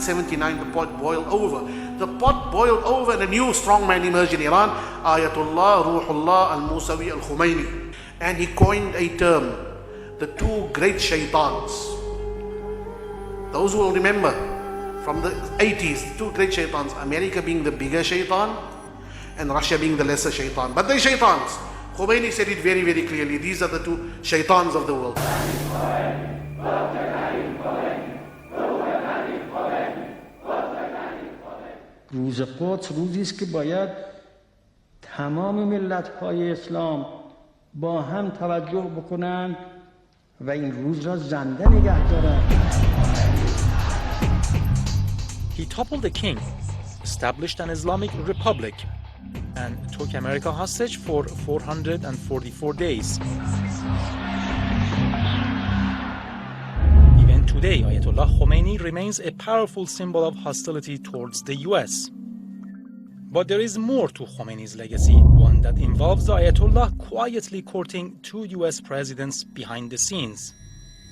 1979, the pot boiled over. The pot boiled over and a new strongman emerged in Iran, Ayatollah, Ruhullah, al-Musawi, al-Khomeini. And he coined a term, the two great shaitans. Those who will remember from the 80s, two great shaitans, America being the bigger shaitan and Russia being the lesser shaitan. But they're shaitans. Khomeini said it very, very clearly. These are the two shaitans of the world. روز قدس روزی است که باید تمام ملت‌های اسلام با هم توجه بکنند و این روز را زنده نگه دارند. He toppled the king, established an Islamic Republic, and took America hostage for 444 days. Even today, Ayatollah Khomeini remains a powerful symbol of hostility towards the US. But there is more to Khomeini's legacy, one that involves the Ayatollah quietly courting two US presidents behind the scenes.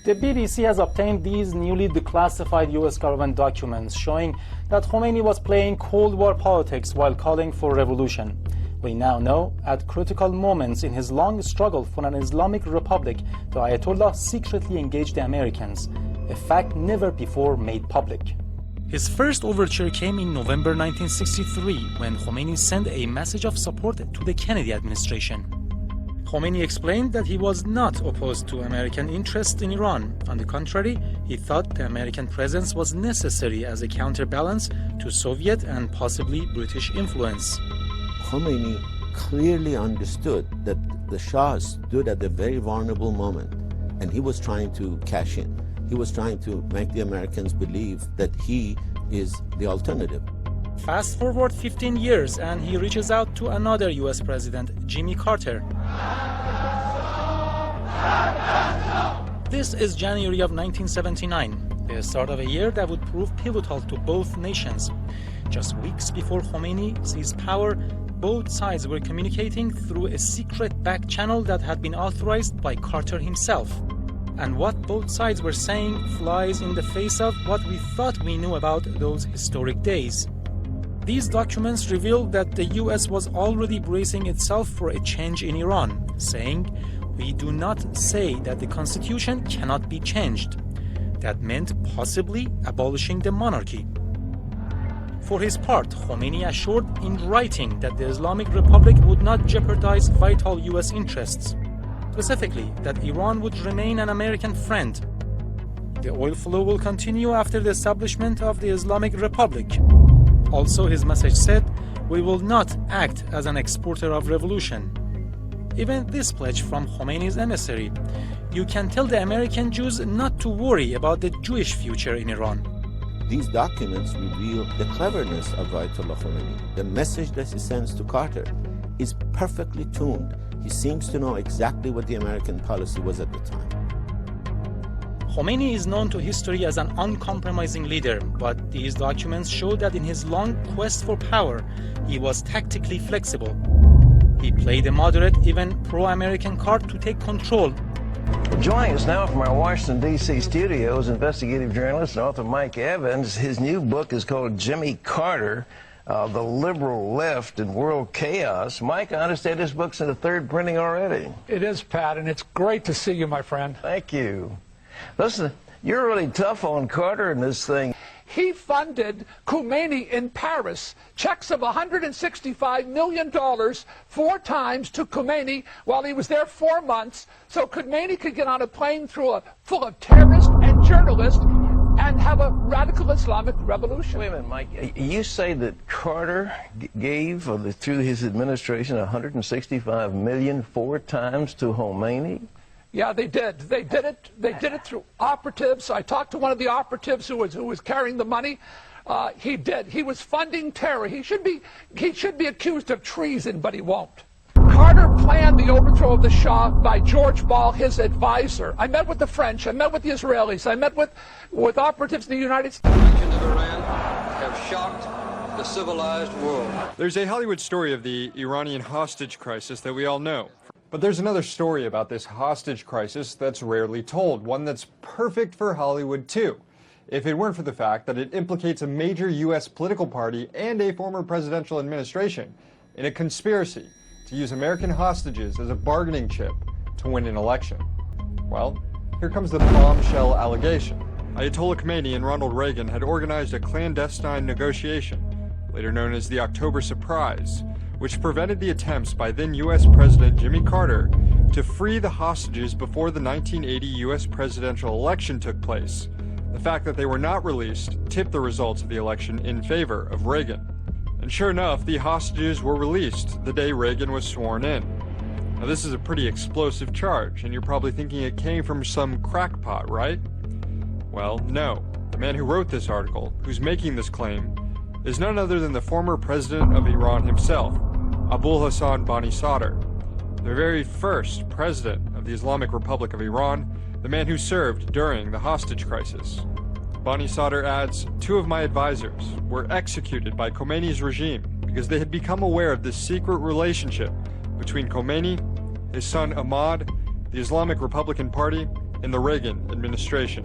The BBC has obtained these newly declassified US government documents showing that Khomeini was playing Cold War politics while calling for revolution. We now know, at critical moments in his long struggle for an Islamic Republic, the Ayatollah secretly engaged the Americans, a fact never before made public. His first overture came in November 1963 when Khomeini sent a message of support to the Kennedy administration. Khomeini explained that he was not opposed to American interests in Iran. On the contrary, he thought the American presence was necessary as a counterbalance to Soviet and possibly British influence. Khomeini clearly understood that the Shah stood at a very vulnerable moment, and he was trying to cash in. He was trying to make the Americans believe that he is the alternative. Fast forward 15 years and he reaches out to another US president, Jimmy Carter. This is January of 1979, the start of a year that would prove pivotal to both nations. Just weeks before Khomeini seized power, both sides were communicating through a secret back channel that had been authorized by Carter himself. And what both sides were saying flies in the face of what we thought we knew about those historic days. These documents reveal that the US was already bracing itself for a change in Iran, saying, "We do not say that the constitution cannot be changed." That meant possibly abolishing the monarchy. For his part, Khomeini assured in writing that the Islamic Republic would not jeopardize vital US interests, specifically that Iran would remain an American friend. The oil flow will continue after the establishment of the Islamic Republic. Also, his message said, "We will not act as an exporter of revolution." Even this pledge from Khomeini's emissary, "You can tell the American Jews not to worry about the Jewish future in Iran." These documents reveal the cleverness of Ayatollah Khomeini. The message that he sends to Carter is perfectly tuned. He seems to know exactly what the American policy was at the time. Khomeini is known to history as an uncompromising leader, but these documents show that in his long quest for power, he was tactically flexible. He played a moderate, even pro-American card to take control. Joining us now from our Washington, D.C. studios, investigative journalist and author Mike Evans. His new book is called Jimmy Carter, The Liberal Left in World Chaos. Mike, I understand this book's in the third printing already. It is, Pat, and it's great to see you, my friend. Thank you. Listen, you're really tough on Carter in this thing. He funded Khomeini in Paris, checks of $165 million 4 times to Khomeini while he was there 4 months, so Khomeini could get on a plane full of terrorists and journalists and have a radical Islamic revolution. Wait a minute, Mike. You say that Carter gave, through his administration, $165 million 4 times to Khomeini? Yeah, they did. They did it through operatives. I talked to one of the operatives who was carrying the money. He did. He was funding terror. He should be accused of treason, but he won't. Carter planned the overthrow of the Shah by George Ball, his advisor. I met with the French. I met with the Israelis. I met with operatives in the United States. The actions of Iran have shocked the civilized world. There's a Hollywood story of the Iranian hostage crisis that we all know. But there's another story about this hostage crisis that's rarely told, one that's perfect for Hollywood too. if it weren't for the fact that it implicates a major U.S. political party and a former presidential administration in a conspiracy to use American hostages as a bargaining chip to win an election. Well, here comes the bombshell allegation. Ayatollah Khomeini and Ronald Reagan had organized a clandestine negotiation, later known as the October Surprise, which prevented the attempts by then U.S. President Jimmy Carter to free the hostages before the 1980 U.S. presidential election took place. The fact that they were not released tipped the results of the election in favor of Reagan. And sure enough, the hostages were released the day Reagan was sworn in. Now this is a pretty explosive charge, and you're probably thinking it came from some crackpot, right? Well, no. The man who wrote this article, who's making this claim, is none other than the former president of Iran himself, Abul Hassan Bani Sadr, the very first president of the Islamic Republic of Iran, the man who served during the hostage crisis. Bani Sadr adds, 2 of my advisors were executed by Khomeini's regime because they had become aware of this secret relationship between Khomeini, his son Ahmad, the Islamic Republican Party, and the Reagan administration.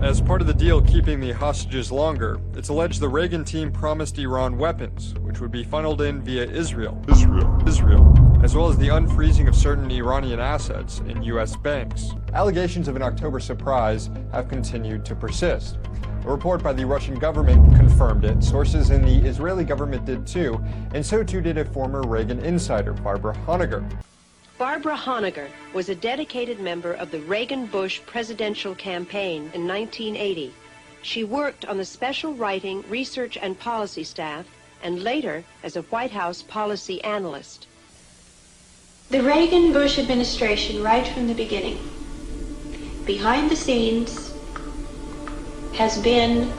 As part of the deal keeping the hostages longer, it's alleged the Reagan team promised Iran weapons, which would be funneled in via Israel, as well as the unfreezing of certain Iranian assets in U.S. banks. Allegations of an October surprise have continued to persist. A report by the Russian government confirmed it, sources in the Israeli government did too, and so too did a former Reagan insider, Barbara Honegger. Barbara Honegger was a dedicated member of the Reagan-Bush presidential campaign in 1980. She worked on the special writing, research, and policy staff, and later as a White House policy analyst. The Reagan-Bush administration, right from the beginning, behind the scenes, has been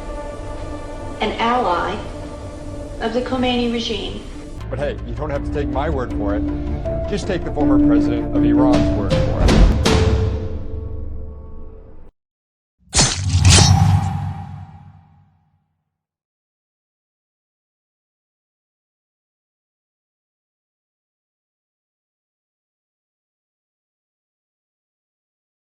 an ally of the Khomeini regime. But hey, you don't have to take my word for it. Just take the former president of Iran's word for it.